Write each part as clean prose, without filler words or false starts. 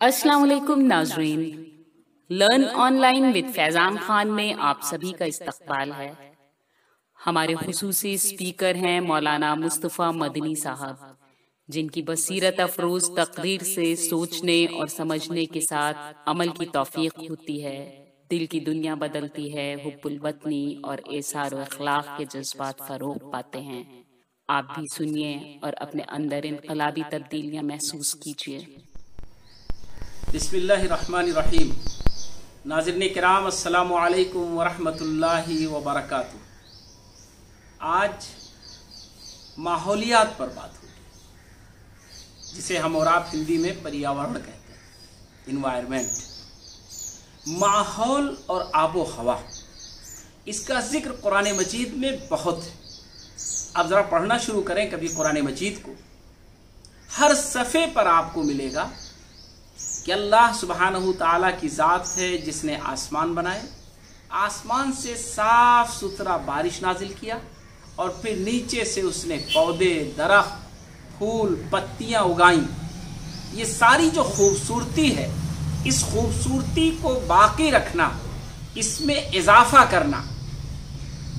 अस्सलाम वालेकुम नाज़रीन, learn online with Faizan Khan में आप सभी का इस्तकबाल है। हमारे खुसूसी स्पीकर हैं मौलाना मुस्तफ़ा मदनी साहब, जिनकी बसीरत अफरोज़ तकरीर से सोचने और समझने के साथ अमल की तौफीक होती है, दिल की दुनिया बदलती है, हुब्बुल वतनी और एसार व अखलाक के जज्बात फ़रोग़ पाते हैं। आप भी सुनिए और अपने अंदर इनकलाबी तब्दीलियाँ महसूस कीजिए। बिस्मिल्लाहिर्रहमानिर्रहीम। नाज़रीन किराम, अस्सलामु अलैकुम वरहमतुल्लाहि वबरकातुहू। आज माहौलियात पर बात होगी, जिसे हम और आप हिंदी में पर्यावरण कहते हैं, इन्वायरमेंट। माहौल और आबो हवा, इसका जिक्र कुरान मजीद में बहुत है। अब ज़रा पढ़ना शुरू करें कभी कुरान मजीद को, हर सफ़े पर आपको मिलेगा कि अल्लाह सुब्हानहू ताला की ज़ात है जिसने आसमान बनाए, आसमान से साफ सुथरा बारिश नाजिल किया और फिर नीचे से उसने पौधे, दरख्त, फूल, पत्तियां उगाई। ये सारी जो खूबसूरती है, इस खूबसूरती को बाकी रखना, इसमें इजाफा करना,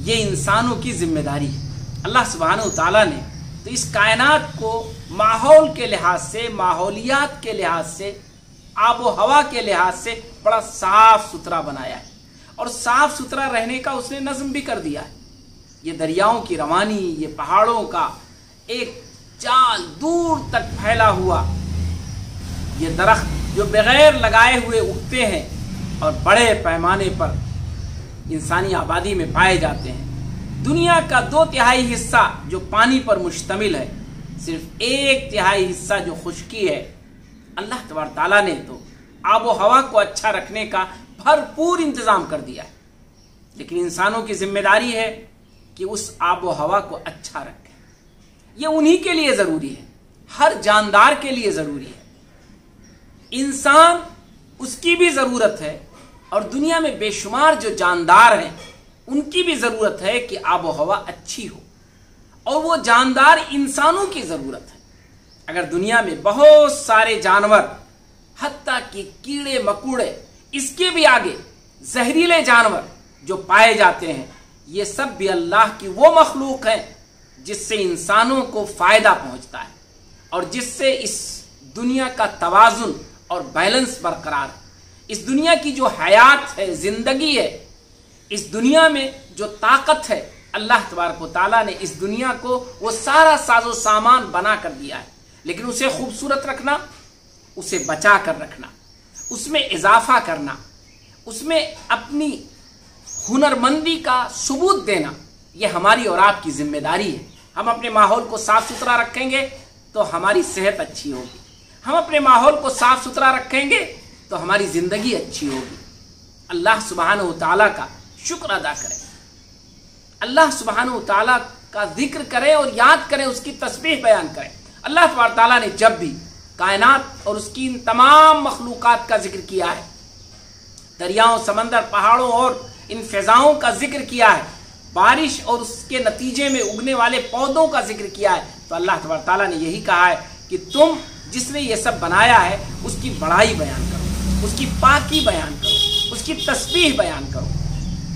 ये इंसानों की जिम्मेदारी है। अल्लाह सुब्हानहू ताला ने तो इस कायनात को माहौल के लिहाज से, माहौलियात के लिहाज से, आबो हवा के लिहाज से बड़ा साफ सुथरा बनाया है और साफ सुथरा रहने का उसने नज़्म भी कर दिया है। ये दरियाओं की रवानी, ये पहाड़ों का एक जाल दूर तक फैला हुआ, ये दरख्त जो बगैर लगाए हुए उगते हैं और बड़े पैमाने पर इंसानी आबादी में पाए जाते हैं। दुनिया का 2/3 हिस्सा जो पानी पर मुश्तमिल है, सिर्फ 1/3 हिस्सा जो खुश्की है। अल्लाह तबारक ताला ने तो आबो हवा को अच्छा रखने का भरपूर इंतजाम कर दिया है, लेकिन इंसानों की जिम्मेदारी है कि उस आबो हवा को अच्छा रखें। ये उन्हीं के लिए जरूरी है, हर जानदार के लिए जरूरी है। इंसान, उसकी भी जरूरत है और दुनिया में बेशुमार जो जानदार हैं उनकी भी जरूरत है कि आबो हवा अच्छी हो, और वो जानदार इंसानों की जरूरत है। अगर दुनिया में बहुत सारे जानवर, हत्ता कि कीड़े मकोड़े, इसके भी आगे जहरीले जानवर जो पाए जाते हैं, ये सब भी अल्लाह की वो मखलूक हैं जिससे इंसानों को फायदा पहुंचता है और जिससे इस दुनिया का तवाजुन और बैलेंस बरकरार है। इस दुनिया की जो हयात है, जिंदगी है, इस दुनिया में जो ताकत है, अल्लाह तबारक व तआला ने इस दुनिया को वो सारा साजो सामान बना कर दिया है, लेकिन उसे खूबसूरत रखना, उसे बचा कर रखना, उसमें इजाफा करना, उसमें अपनी हुनरमंदी का सबूत देना, यह हमारी और आपकी जिम्मेदारी है। हम अपने माहौल को साफ सुथरा रखेंगे तो हमारी सेहत अच्छी होगी, हम अपने माहौल को साफ सुथरा रखेंगे तो हमारी ज़िंदगी अच्छी होगी। अल्लाह सुब्हानहू ताला का शुक्र अदा करें, अल्लाह सुब्हानहू ताला का जिक्र करें और याद करें, उसकी तस्बीह बयान करें। अल्लाह तबारक ताला ने जब भी कायनात और उसकी इन तमाम मखलूकात का जिक्र किया है, दरियाओं, समंदर, पहाड़ों और इन फिजाओं का जिक्र किया है, बारिश और उसके नतीजे में उगने वाले पौधों का जिक्र किया है, तो अल्लाह तबारक ताला ने यही कहा है कि तुम जिसने ये सब बनाया है उसकी बड़ाई बयान करो, उसकी पाकी बयान करो, उसकी तस्बीह बयान करो।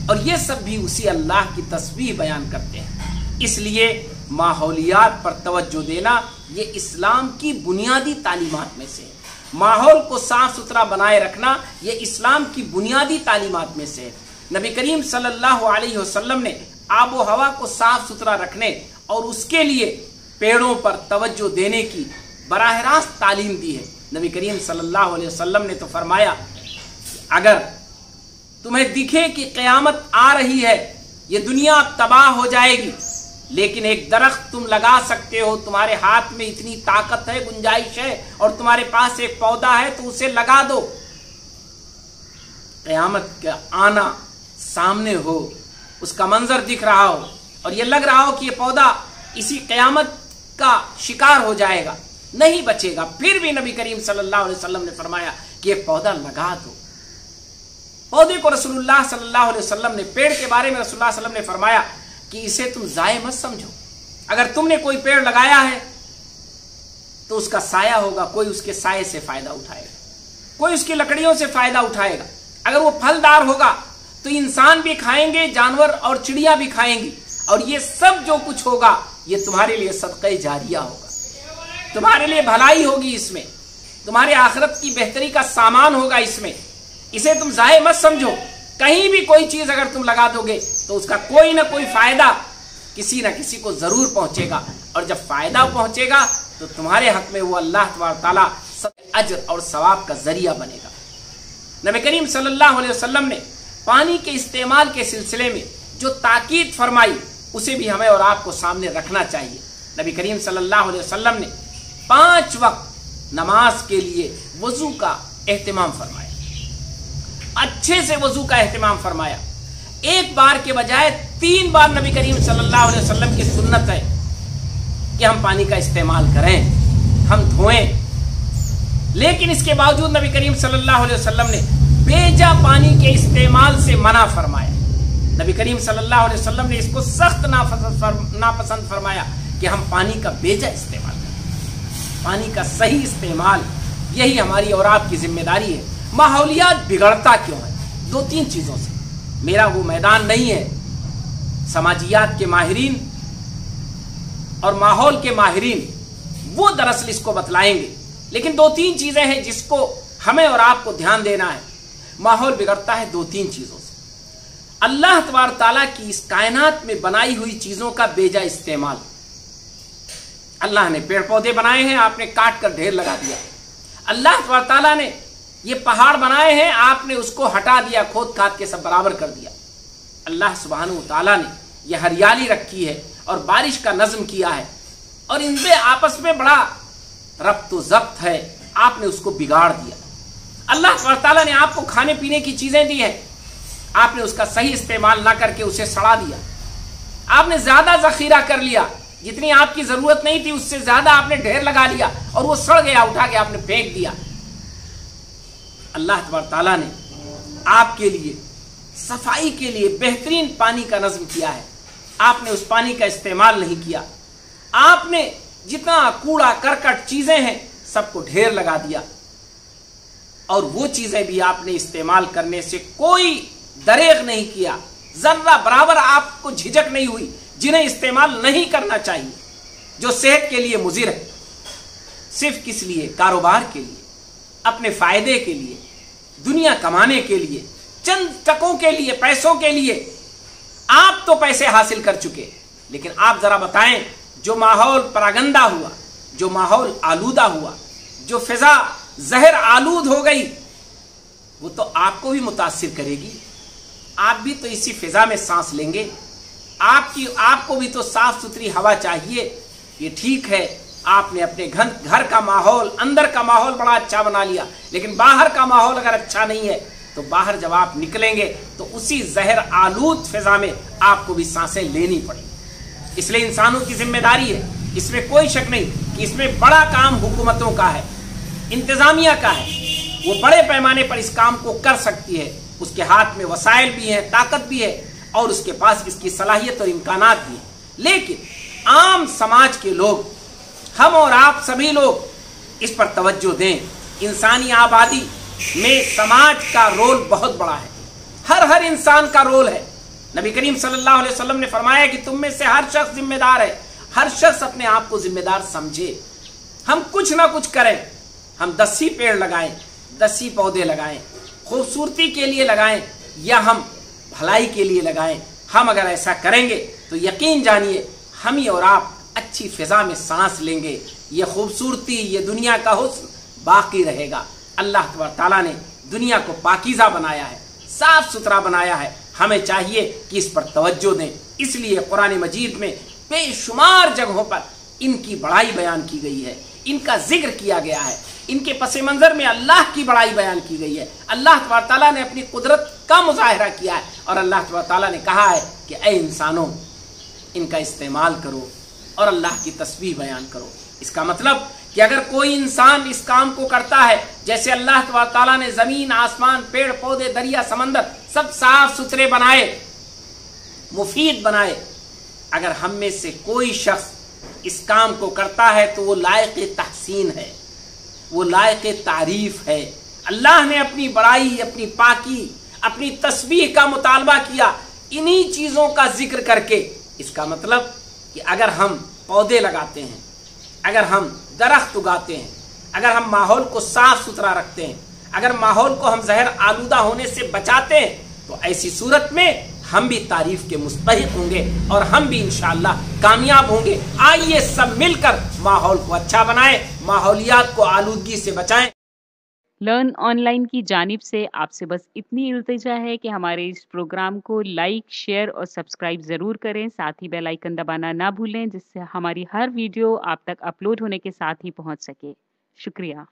और ये सब भी उसी अल्लाह की तस्बीह बयान करते हैं। इसलिए माहौलियात पर तवज्जो देना ये इस्लाम की बुनियादी तालीमात में से है। माहौल को साफ सुथरा बनाए रखना ये इस्लाम की बुनियादी तालीमात में से है। नबी करीम सल्लल्लाहु अलैहि वसल्लम ने आबो हवा को साफ सुथरा रखने और उसके लिए पेड़ों पर तवज्जो देने की बराह रास्त तालीम दी है। नबी करीम सल्लल्लाहु अलैहि वसल्लम ने तो फरमाया, अगर तुम्हें दिखे कि क़यामत आ रही है, ये दुनिया तबाह हो जाएगी, लेकिन एक दरख्त तुम लगा सकते हो, तुम्हारे हाथ में इतनी ताकत है, गुंजाइश है और तुम्हारे पास एक पौधा है तो उसे लगा दो। क़यामत का आना सामने हो, उसका मंजर दिख रहा हो और ये लग रहा हो कि ये पौधा इसी क़यामत का शिकार हो जाएगा, नहीं बचेगा, फिर भी नबी करीम सल्लल्लाहु अलैहि वसल्लम ने फरमाया कि ये पौधा लगा दो। पौधे को रसूलुल्लाह सल्लल्लाहु अलैहि वसल्लम ने, पेड़ के बारे में रसूलुल्लाह सल्लल्लाहु अलैहि वसल्लम ने फरमाया कि इसे तुम ज़ाय मत समझो। अगर तुमने कोई पेड़ लगाया है तो उसका साया होगा, कोई उसके साये से फायदा उठाएगा। کوئی اس کی لکڑیوں سے فائدہ اٹھائے گا. اگر وہ پھلدار ہوگا تو انسان بھی کھائیں گے, جانور اور چڑیاں بھی کھائیں گی, اور یہ سب جو کچھ ہوگا یہ تمہارے لیے صدقہ جاریہ ہوگا, تمہارے لیے بھلائی ہوگی, اس میں تمہارے آخرت کی بہتری کا سامان ہوگا. اس میں اسے تم ضائع مت سمجھو. کہیں بھی کوئی چیز اگر تم لگا دو گے تو اس کا کوئی نہ کوئی فائدہ کسی نہ کسی کو ضرور پہنچے گا, اور جب فائدہ پہنچے گا تو تمہارے حق میں وہ اللہ تبارک تعالیٰ اجر اور ثواب کا ذریعہ بنے گا. نبی کریم صلی اللہ علیہ وسلم نے پانی کے استعمال کے سلسلے میں جو تاکید فرمائی اسے بھی ہمیں اور آپ کو سامنے رکھنا چاہیے. نبی کریم صلی اللہ علیہ وسلم نے 5 وقت نماز کے لیے وضو کا اہتمام فرمایا, اچھے سے وضو کا اہتمام فرمایا. ایک بار کے بجائے 3 بار نبی کریم صلی اللہ علیہ وسلم کی سنت ہے کہ ہم پانی کا استعمال کریں, ہم دھوئیں. لیکن اس کے باوجود نبی کریم صلی اللہ علیہ وسلم نے بیجا پانی کے استعمال سے منع فرمایا. نبی کریم صلی اللہ علیہ وسلم نے اس کو سخت ناپسند فرمایا کہ ہم پانی کا بیجا استعمال کریں. پانی کا صحیح استعمال یہی ہماری اور آپ کی ذمہ داری ہے. ماحولیات بگڑتا کیوں ہے؟ 2-3 چیزوں سے. میرا وہ میدان نہیں ہے. سماجیات کے ماہرین اور ماحول کے ماہرین وہ دراصل اس کو بتلائیں گے, لیکن 2-3 چیزیں ہیں جس کو ہمیں اور آپ کو دھیان دینا ہے. ماحول بگڑتا ہے 2-3 چیزوں سے. اللہ تبارک تعالیٰ کی اس کائنات میں بنائی ہوئی چیزوں کا بیجا استعمال. اللہ نے پیڑ پودے بنائے ہیں, آپ نے کاٹ کر ڈھیر لگا دیا. اللہ تبارک تعالیٰ نے یہ پہاڑ بنائے ہیں, آپ نے اس کو ہٹا دیا, کھود کھاد کے سب برابر کر دیا. اللہ سبحانہ و تعالیٰ نے یہ ہریالی رکھی ہے اور بارش کا نظم کیا ہے, اور ان سے آپس میں بڑا ربط و ضبط ہے, آپ نے اس کو بگاڑ دیا. اللہ سبحانہ تعالیٰ نے آپ کو کھانے پینے کی چیزیں دی ہیں, آپ نے اس کا صحیح استعمال نہ کر کے اسے سڑا دیا. آپ نے زیادہ ذخیرہ کر لیا, جتنی آپ کی ضرورت نہیں تھی اس سے زیادہ آپ نے ڈھیر لگا لیا, اور وہ سڑ گیا, اٹھا کے آپ نے پھینک دیا. اللہ تبارک تعالیٰ نے آپ کے لیے صفائی کے لیے بہترین پانی کا نظم کیا ہے, آپ نے اس پانی کا استعمال نہیں کیا. آپ نے جتنا کوڑا کرکٹ چیزیں ہیں سب کو ڈھیر لگا دیا, اور وہ چیزیں بھی آپ نے استعمال کرنے سے کوئی دریغ نہیں کیا, ذرہ برابر آپ کو جھجک نہیں ہوئی, جنہیں استعمال نہیں کرنا چاہیے, جو صحت کے لیے مضر ہے. صرف کس لیے؟ کاروبار کے لیے, اپنے فائدے کے لیے, دنیا کمانے کے لیے, چند ٹکوں کے لیے, پیسوں کے لیے. آپ تو پیسے حاصل کر چکے, لیکن آپ ذرا بتائیں جو ماحول پراگندہ ہوا, جو ماحول آلودہ ہوا, جو فضا زہر آلود ہو گئی, وہ تو آپ کو بھی متاثر کرے گی. آپ بھی تو اسی فضا میں سانس لیں گے. آپ کو بھی تو صاف ستھری ہوا چاہیے. یہ ٹھیک ہے آپ نے اپنے گھر کا ماحول, اندر کا ماحول بڑا اچھا بنا لیا, لیکن باہر کا ماحول اگر اچھا نہیں ہے تو باہر جب آپ نکلیں گے تو اسی زہر آلود فضا میں آپ کو بھی سانسیں لینی پڑیں. اس لیے انسانوں کی ذمہ داری ہے, اس میں کوئی شک نہیں کہ اس میں بڑا کام حکومتوں کا ہے, انتظامیہ کا ہے. وہ بڑے پیمانے پر اس کام کو کر سکتی ہے, اس کے ہاتھ میں وسائل بھی ہیں, طاقت بھی ہے, اور اس کے پاس اس کی صلاحیت اور امکانات بھی ہیں. لیکن عام سماج کے لوگ, ہم اور آپ سبھی لوگ اس پر توجہ دیں. انسانی آبادی میں سماج کا رول بہت بڑا ہے, ہر انسان کا رول ہے. نبی کریم صلی اللہ علیہ وسلم نے فرمایا کہ تم میں سے ہر شخص ذمہ دار ہے. ہر شخص اپنے آپ کو ذمہ دار سمجھے. ہم کچھ نہ کچھ کریں, ہم 10 پیڑ لگائیں, 10 پودے لگائیں, خوبصورتی کے لیے لگائیں یا ہم بھلائی کے لیے لگائیں. ہم اگر ایسا کریں گے تو یقین جانیے ہم ہی اور آپ اچھی فضا میں سانس لیں گے. یہ خوبصورتی, یہ دنیا کا حسن باقی رہے گا. اللہ تبارک تعالیٰ نے دنیا کو پاکیزہ بنایا ہے, صاف ستھرا بنایا ہے. ہمیں چاہیے کہ اس پر توجہ دیں. اس لیے قرآن مجید میں بے شمار جگہوں پر ان کی بڑائی بیان کی گئی ہے, ان کا ذکر کیا گیا ہے, ان کے پس منظر میں اللہ کی بڑائی بیان کی گئی ہے. اللہ تبارک تعالیٰ نے اپنی قدرت کا مظاہرہ کیا ہے, اور اللہ تبارک تعالیٰ نے کہا ہے کہ اے انسانوں ان کا استعمال کرو اور اللہ کی تسبیح بیان کرو. اس کا مطلب کہ اگر کوئی انسان اس کام کو کرتا ہے, جیسے اللہ تبارک تعالیٰ نے زمین, آسمان, پیڑ پودے, دریا, سمندر سب صاف ستھرے بنائے, مفید بنائے, اگر ہم میں سے کوئی شخص اس کام کو کرتا ہے تو وہ لائق تحسین ہے, وہ لائق تعریف ہے. अल्लाह ने अपनी बड़ाई, अपनी पाकी, अपनी तस्बीह का मुतालबा किया इन्हीं चीज़ों का जिक्र करके। इसका मतलब कि अगर हम पौधे लगाते हैं, अगर हम दरख्त उगाते हैं, अगर हम माहौल को साफ सुथरा रखते हैं, अगर माहौल को हम जहर आलूदा होने से बचाते हैं, तो ऐसी सूरत में हम भी तारीफ के मुस्तहिक होंगे और हम भी इंशाअल्लाह कामयाब होंगे। आइए सब मिलकर माहौल को अच्छा बनाएं, माहौलियात को आलूदगी से बचाएं। लर्न ऑनलाइन की जानिब से आपसे बस इतनी इल्तिजा है कि हमारे इस प्रोग्राम को लाइक, शेयर और सब्सक्राइब ज़रूर करें। साथ ही बेल आइकन दबाना ना भूलें, जिससे हमारी हर वीडियो आप तक अपलोड होने के साथ ही पहुंच सके। शुक्रिया।